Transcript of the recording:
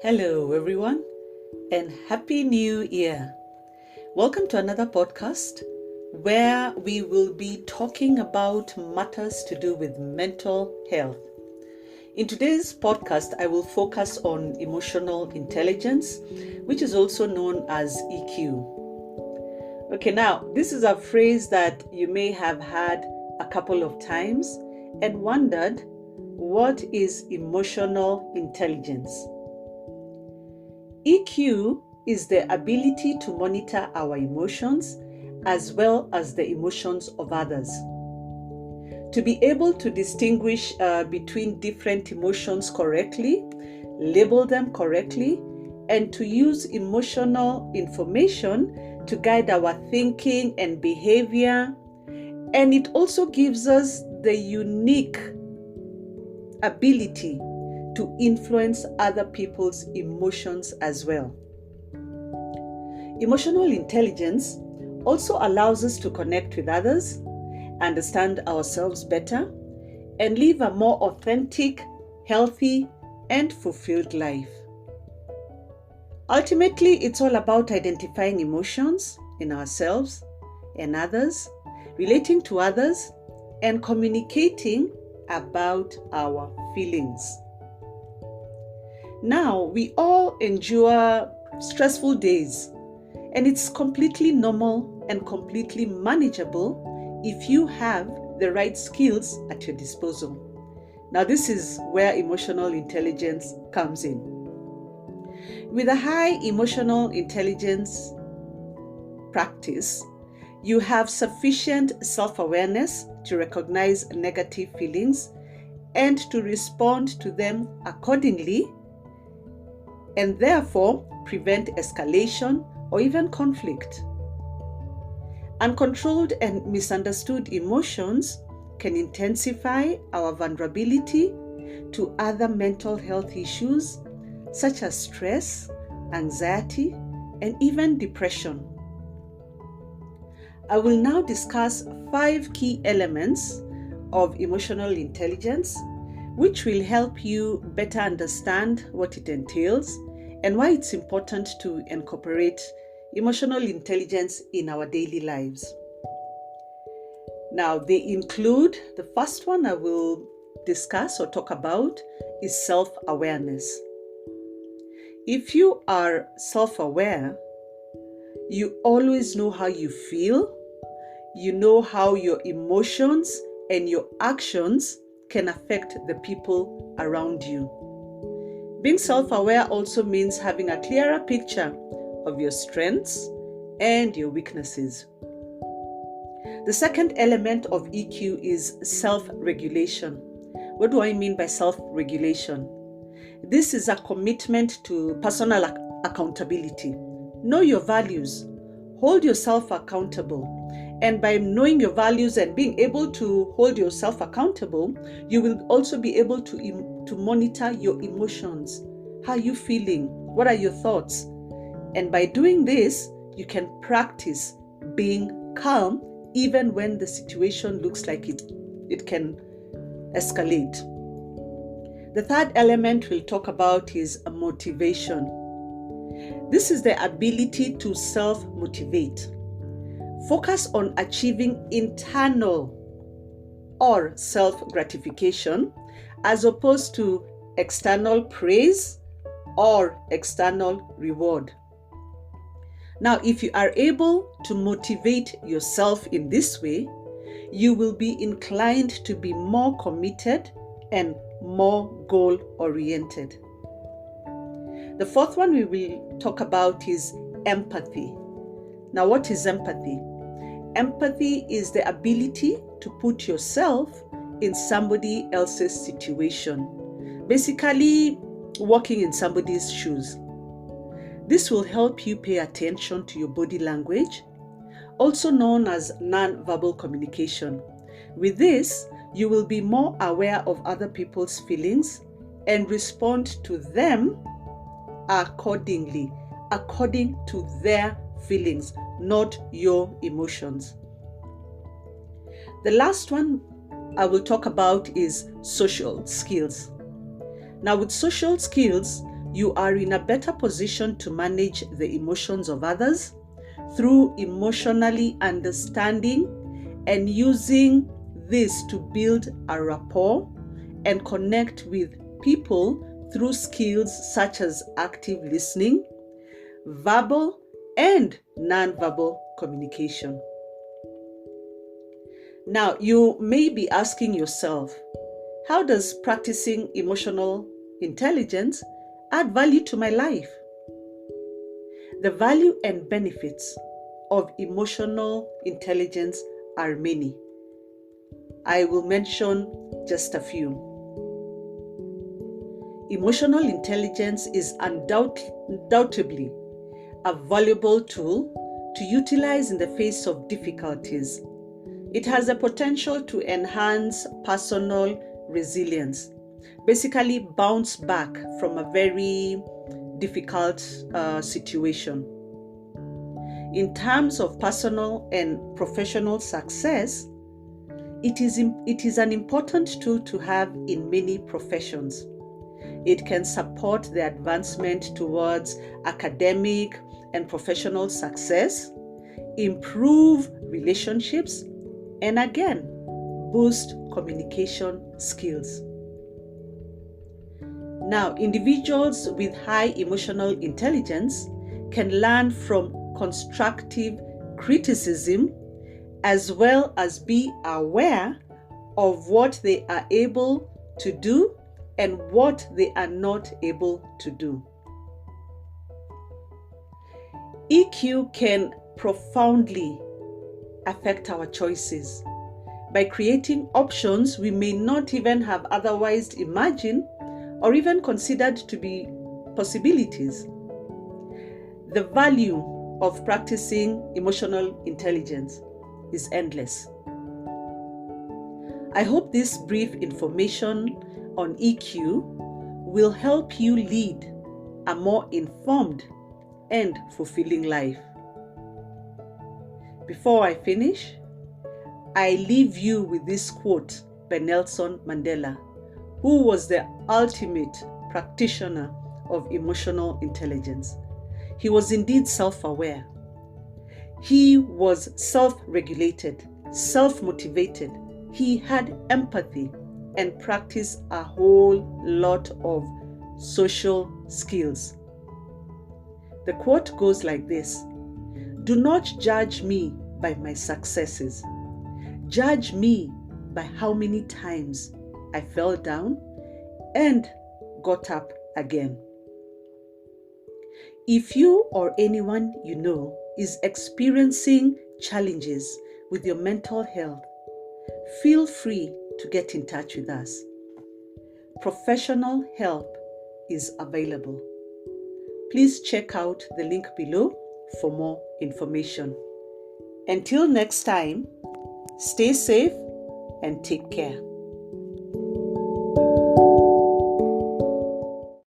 Hello, everyone, and Happy New Year. Welcome to another podcast where we will be talking about matters to do with mental health. In today's podcast, I will focus on emotional intelligence, which is also known as EQ. Okay, now, this is a phrase that you may have heard a couple of times and wondered, what is emotional intelligence? EQ is the ability to monitor our emotions as well as the emotions of others. To be able to distinguish between different emotions correctly, label them correctly, and to use emotional information to guide our thinking and behavior. And it also gives us the unique ability to influence other people's emotions as well. Emotional intelligence also allows us to connect with others, understand ourselves better, and live a more authentic, healthy, and fulfilled life. Ultimately, it's all about identifying emotions in ourselves and others, relating to others, and communicating about our feelings. Now, we all endure stressful days, and it's completely normal and completely manageable if you have the right skills at your disposal. Now, this is where emotional intelligence comes in. With a high emotional intelligence practice, you have sufficient self-awareness to recognize negative feelings and to respond to them accordingly, and therefore prevent escalation or even conflict. Uncontrolled and misunderstood emotions can intensify our vulnerability to other mental health issues such as stress, anxiety, and even depression. I will now discuss 5 key elements of emotional intelligence, which will help you better understand what it entails and why it's important to incorporate emotional intelligence in our daily lives. Now, they include, the first one I will discuss or talk about is self-awareness. If you are self-aware, you always know how you feel, you know how your emotions and your actions can affect the people around you. Being self-aware also means having a clearer picture of your strengths and your weaknesses. The second element of EQ is self-regulation. What do I mean by self-regulation? This is a commitment to personal accountability. Know your values, hold yourself accountable. And by knowing your values and being able to hold yourself accountable, you will also be able to monitor your emotions. How are you feeling? What are your thoughts? And by doing this, you can practice being calm even when the situation looks like it can escalate. The third element we'll talk about is motivation. This is the ability to self-motivate. Focus on achieving internal or self-gratification as opposed to external praise or external reward. Now, if you are able to motivate yourself in this way, you will be inclined to be more committed and more goal-oriented. The fourth one we will talk about is empathy. Now, what is empathy? Empathy is the ability to put yourself in somebody else's situation. Basically, walking in somebody's shoes. This will help you pay attention to your body language, also known as non-verbal communication. With this, you will be more aware of other people's feelings and respond to them accordingly, according to their feelings, not your emotions. The last one I will talk about is social skills. Now, with social skills, you are in a better position to manage the emotions of others through emotionally understanding and using this to build a rapport and connect with people through skills such as active listening, verbal and non-verbal communication. Now, you may be asking yourself, how does practicing emotional intelligence add value to my life? The value and benefits of emotional intelligence are many. I will mention just a few. Emotional intelligence is undoubtedly a valuable tool to utilize in the face of difficulties. It has the potential to enhance personal resilience, basically bounce back from a very difficult situation. In terms of personal and professional success, it is an important tool to have in many professions. It can support the advancement towards academic and professional success, improve relationships, and again, boost communication skills. Now, individuals with high emotional intelligence can learn from constructive criticism as well as be aware of what they are able to do and what they are not able to do. EQ can profoundly affect our choices by creating options we may not even have otherwise imagined or even considered to be possibilities. The value of practicing emotional intelligence is endless. I hope this brief information on EQ will help you lead a more informed and fulfilling life. Before I finish, I leave you with this quote by Nelson Mandela, who was the ultimate practitioner of emotional intelligence. He was indeed self-aware. He was self-regulated, self-motivated. He had empathy and practiced a whole lot of social skills. The quote goes like this: "Do not judge me by my successes. Judge me by how many times I fell down and got up again." If you or anyone you know is experiencing challenges with your mental health, feel free to get in touch with us. Professional help is available. Please check out the link below for more information. Until next time, stay safe and take care.